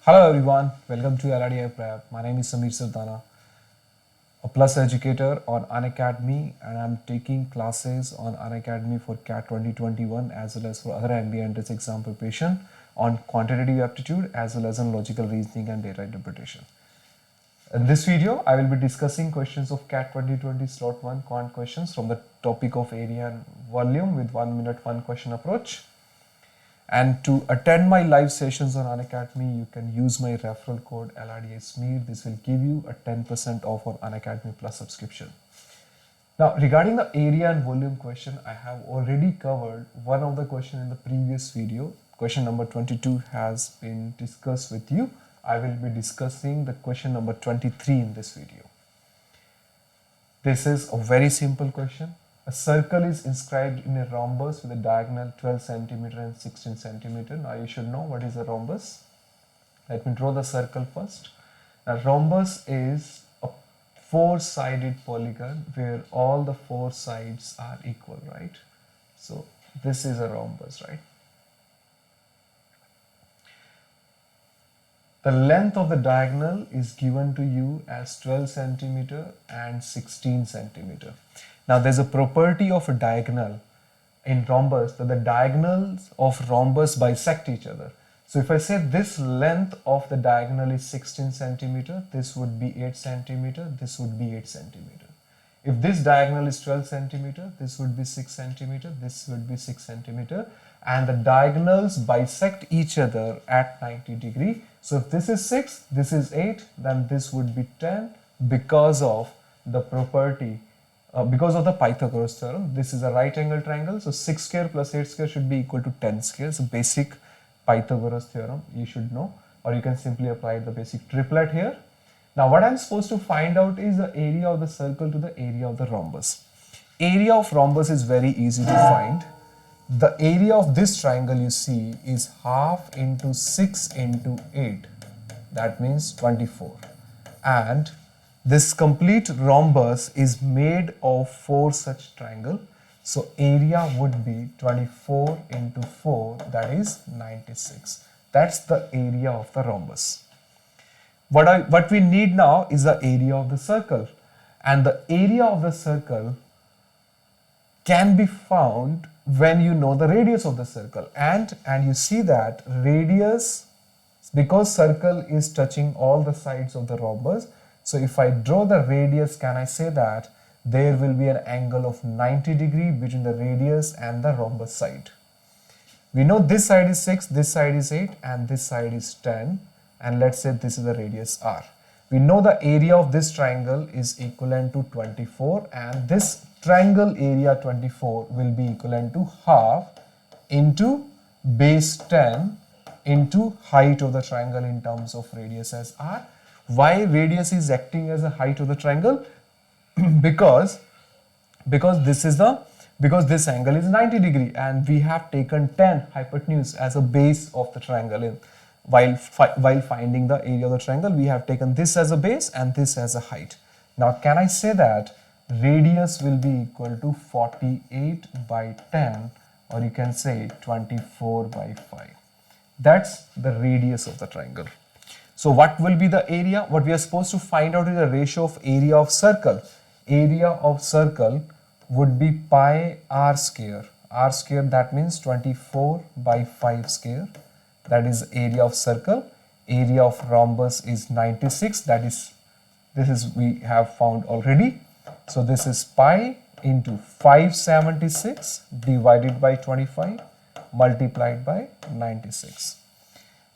Hello everyone, welcome to LRDI Prep. My name is Samir Sardana, a plus educator on Unacademy, and I'm taking classes on Unacademy for CAT 2021 as well as for other MBA entrance exam preparation on quantitative aptitude as well as on logical reasoning and data interpretation. In this video, I will be discussing questions of CAT 2020 slot 1 quant questions from the topic of area and volume with 1 minute 1 question approach. And to attend my live sessions on Unacademy, you can use my referral code LRDSMEER. This will give you a 10% off on Unacademy Plus subscription. Now, regarding the area and volume question, I have already covered one of the question in the previous video. Question number 22 has been discussed with you. I will be discussing the question number 23 in this video. This is a very simple question. A circle is inscribed in a rhombus with a diagonal 12 centimeter and 16 centimeter. Now you should know what is a rhombus. Let me draw the circle first. A rhombus is a four-sided polygon where all the four sides are equal, right? So this is a rhombus, right? The length of the diagonal is given to you as 12 centimeter and 16 centimeter. Now there's a property of a diagonal in rhombus that the diagonals of rhombus bisect each other. So if I say this length of the diagonal is 16 centimeter, this would be 8 centimeter, this would be 8 centimeter. If this diagonal is 12 centimeter, this would be 6 centimeter, this would be 6 centimeter, and the diagonals bisect each other at 90 degree. So if this is 6, this is 8, then this would be 10 because of the property. Because of the Pythagoras theorem. This is a right angle triangle, so 6 square plus 8 square should be equal to 10 square. So basic Pythagoras theorem you should know, or you can simply apply the basic triplet here. Now what I'm supposed to find out is the area of the circle to the area of the rhombus. Area of rhombus is very easy to find. The area of this triangle you see is half into 6 into 8, that means 24, and this complete rhombus is made of 4 such triangles. So area would be 24 into 4, that is 96. That's the area of the rhombus. What we need now is the area of the circle. And the area of the circle can be found when you know the radius of the circle. And you see that radius, because circle is touching all the sides of the rhombus, so if I draw the radius, can I say that there will be an angle of 90 degree between the radius and the rhombus side. We know this side is 6, this side is 8, and this side is 10. And let's say this is the radius r. We know the area of this triangle is equivalent to 24, and this triangle area 24 will be equivalent to half into base 10 into height of the triangle in terms of radius as r. Why radius is acting as a height of the triangle? because this angle is 90 degree, and we have taken 10 hypotenuse as a base of the triangle. While finding the area of the triangle, we have taken this as a base and this as a height. Now can I say that radius will be equal to 48 by 10, or you can say 24 by 5. That's the radius of the triangle. So what will be the area? What we are supposed to find out is the ratio of area of circle. Area of circle would be pi r square. R square, that means 24 by 5 square. That is area of circle. Area of rhombus is 96. This is we have found already. So this is pi into 576 divided by 25 multiplied by 96.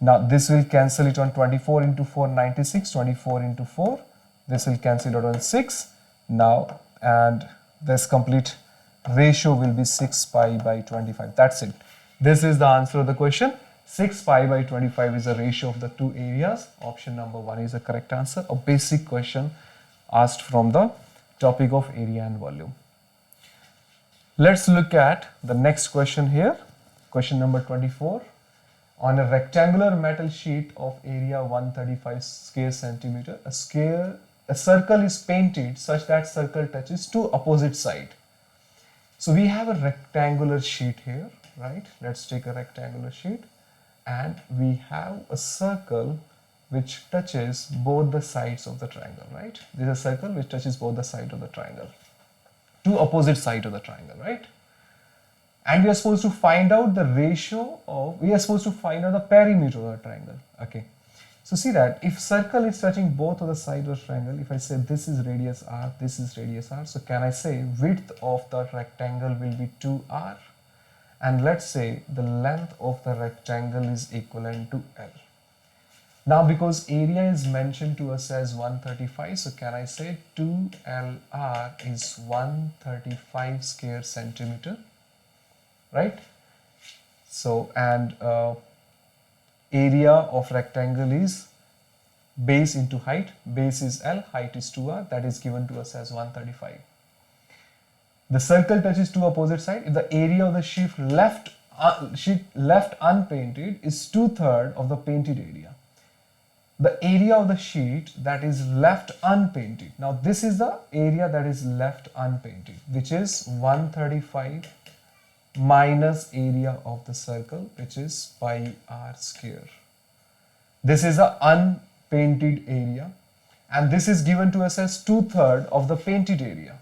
Now this will cancel it on 24 into 4, 96, 24 into 4. This will cancel it on 6. Now, and this complete ratio will be 6 pi by 25. That's it. This is the answer of the question. 6 pi by 25 is the ratio of the two areas. Option number 1 is the correct answer. A basic question asked from the topic of area and volume. Let's look at the next question here. Question number 24. On a rectangular metal sheet of area 135 square centimeter, a circle is painted such that circle touches two opposite sides. So we have a rectangular sheet here, right? Let's take a rectangular sheet, and we have a circle which touches both the sides of the triangle, right? This is a circle which touches both the sides of the triangle, two opposite sides of the triangle, right? And we are supposed to find out the ratio of, we are supposed to find out the perimeter of the triangle, okay? So see that if circle is touching both of the sides of the triangle, if I say this is radius r, this is radius r, so can I say width of the rectangle will be 2r, and let's say the length of the rectangle is equivalent to L. Now because area is mentioned to us as 135, so can I say 2LR is 135 square centimeter, right? So and area of rectangle is base into height. Base is L, height is 2R, that is given to us as 135. The circle touches two opposite sides. If the area of the sheet left unpainted is 2/3 of the painted area. The area of the sheet that is left unpainted. Now this is the area that is left unpainted, which is 135 minus area of the circle, which is pi r square. This is the unpainted area, and this is given to us as 2/3 of the painted area.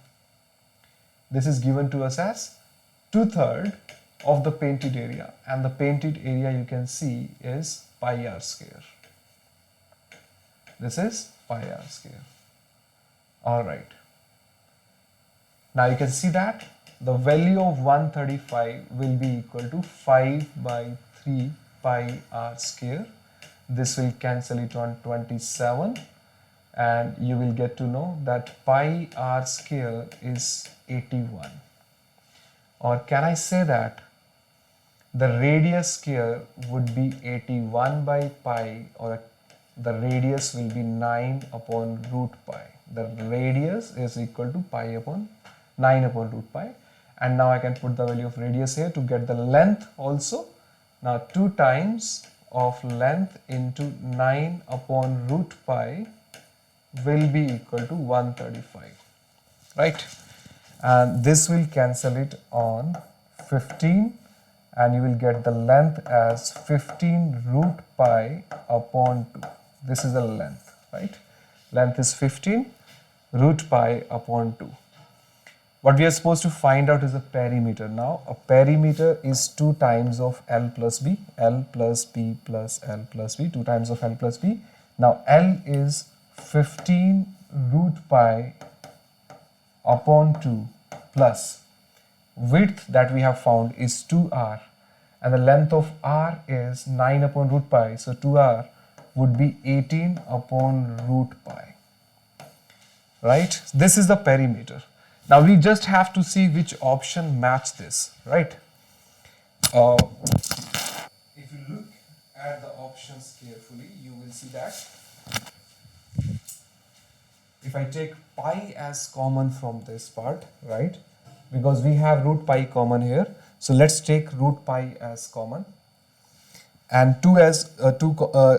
This is given to us as 2/3 of the painted area, and the painted area you can see is pi r square. This is pi r square. All right. Now you can see that the value of 135 will be equal to 5/3 pi r square. This will cancel it on 27, and you will get to know that pi r square is 81. Or can I say that the radius square would be 81 by pi, or the radius will be 9 upon root pi. The radius is equal to pi upon 9 upon root pi. And now I can put the value of radius here to get the length also. Now 2 times of length into 9 upon root pi will be equal to 135, right? And this will cancel it on 15, and you will get the length as 15 root pi upon 2. This is the length, right? Length is 15 root pi upon 2. What we are supposed to find out is the perimeter. Now a perimeter is 2 times of L plus B, L plus B plus L plus B, 2 times of L plus B. Now L is 15 root pi upon 2 plus width that we have found is 2r, and the length of r is 9 upon root pi, so 2r would be 18 upon root pi, right? This is the perimeter. Now we just have to see which option match this, right? If you look at the options carefully, you will see that if I take pi as common from this part, right? Because we have root pi common here, so let's take root pi as common, and 2 as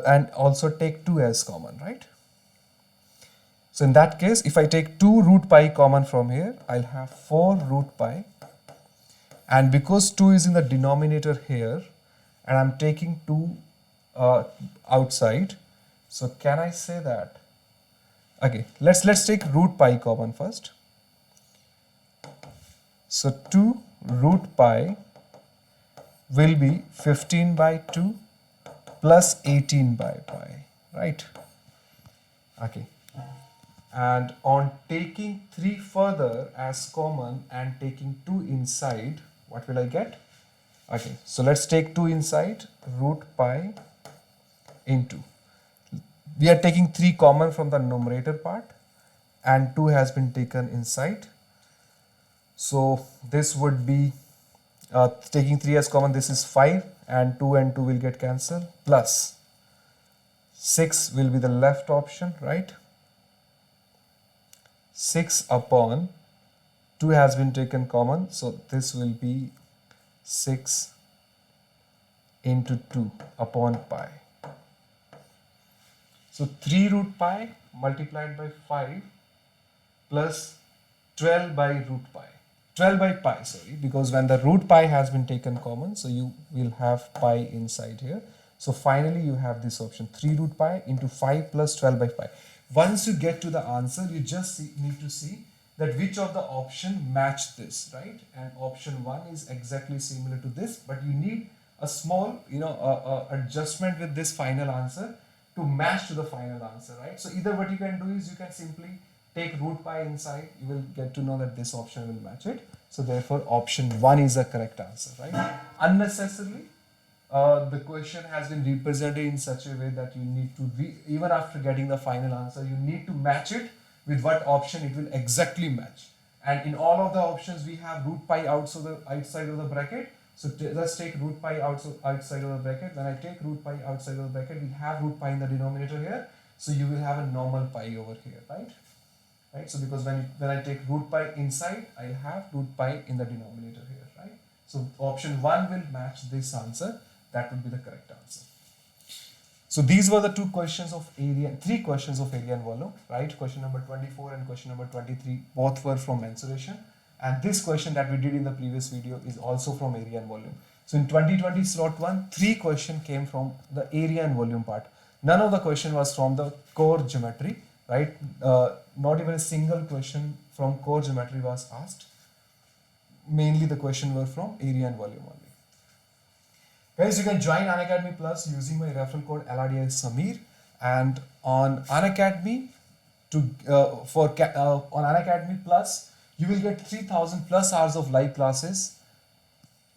and also take 2 as common, right? So in that case, if I take 2 root pi common from here, I'll have 4 root pi, and because 2 is in the denominator here and I'm taking 2 outside, so can I say that, okay, let's take root pi common first. So 2 root pi will be 15 by 2 plus 18 by pi, right? Okay. And on taking 3 further as common and taking 2 inside, what will I get? Okay, so let's take 2 inside, root pi into. We are taking 3 common from the numerator part, and 2 has been taken inside. So this would be taking 3 as common, this is 5, and 2 will get cancelled, plus 6 will be the left option, right? 6 upon 2 has been taken common, so this will be 6 into 2 upon pi. So 3 root pi multiplied by 5 plus 12 by root pi. 12 by pi, sorry, because when the root pi has been taken common, so you will have pi inside here. So finally you have this option 3 root pi into 5 plus 12 by 5. Once you get to the answer, you just need to see that which of the option match this, right? And option 1 is exactly similar to this, but you need a small, adjustment with this final answer to match to the final answer, right? So either what you can do is you can simply take root pi inside, you will get to know that this option will match it. So therefore option 1 is the correct answer, right? Unnecessarily, the question has been represented in such a way that you need to, even after getting the final answer, you need to match it with what option it will exactly match. And in all of the options, we have root pi outside of the bracket. So let's take root pi outside of the bracket. When I take root pi outside of the bracket, we have root pi in the denominator here. So you will have a normal pi over here, right? Right. So because when I take root pi inside, I'll have root pi in the denominator here, right? So option 1 will match this answer. That would be the correct answer. So these were the three questions of area and volume, right? Question number 24 and question number 23, both were from mensuration. And this question that we did in the previous video is also from area and volume. So in 2020 slot 1, 3 questions came from the area and volume part. None of the question was from the core geometry, right? Not even a single question from core geometry was asked. Mainly the question were from area and volume only. Guys, you can join Unacademy Plus using my referral code LRDI Samir, and on Unacademy on Unacademy Plus you will get 3,000 plus hours of live classes,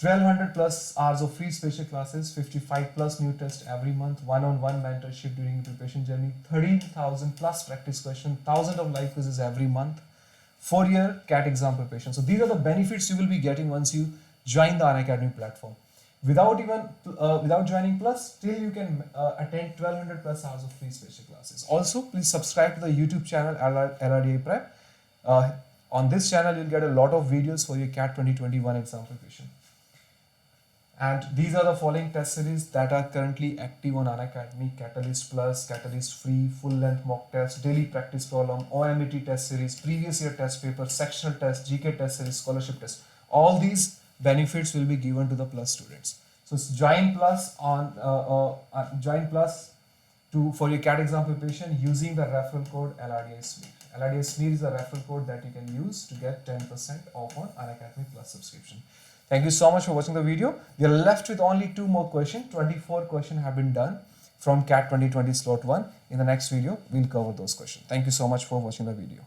1,200 plus hours of free special classes, 55 plus new tests every month, one-on-one mentorship during the preparation journey, 13,000 plus practice questions, 1,000 of live quizzes every month, 4-year CAT exam preparation. So these are the benefits you will be getting once you join the Unacademy platform. Without joining Plus, still you can attend 1,200 plus hours of free special classes. Also, please subscribe to the YouTube channel LRDI Prep. On this channel, you'll get a lot of videos for your CAT 2021 exam preparation. And these are the following test series that are currently active on Unacademy: Catalyst Plus, Catalyst Free, Full Length Mock Test, Daily Practice Problem, OMET Test Series, Previous Year Test Paper, Sectional Test, GK Test Series, Scholarship Test. All these benefits will be given to the Plus students. So join Plus for your CAT exam preparation using the referral code LRDI Samir. LRDI Samir is a referral code that you can use to get 10% off on Unacademy Plus subscription. Thank you so much for watching the video. We are left with only 2 more questions. 24 questions have been done from CAT 2020 slot 1. In the next video, we'll cover those questions. Thank you so much for watching the video.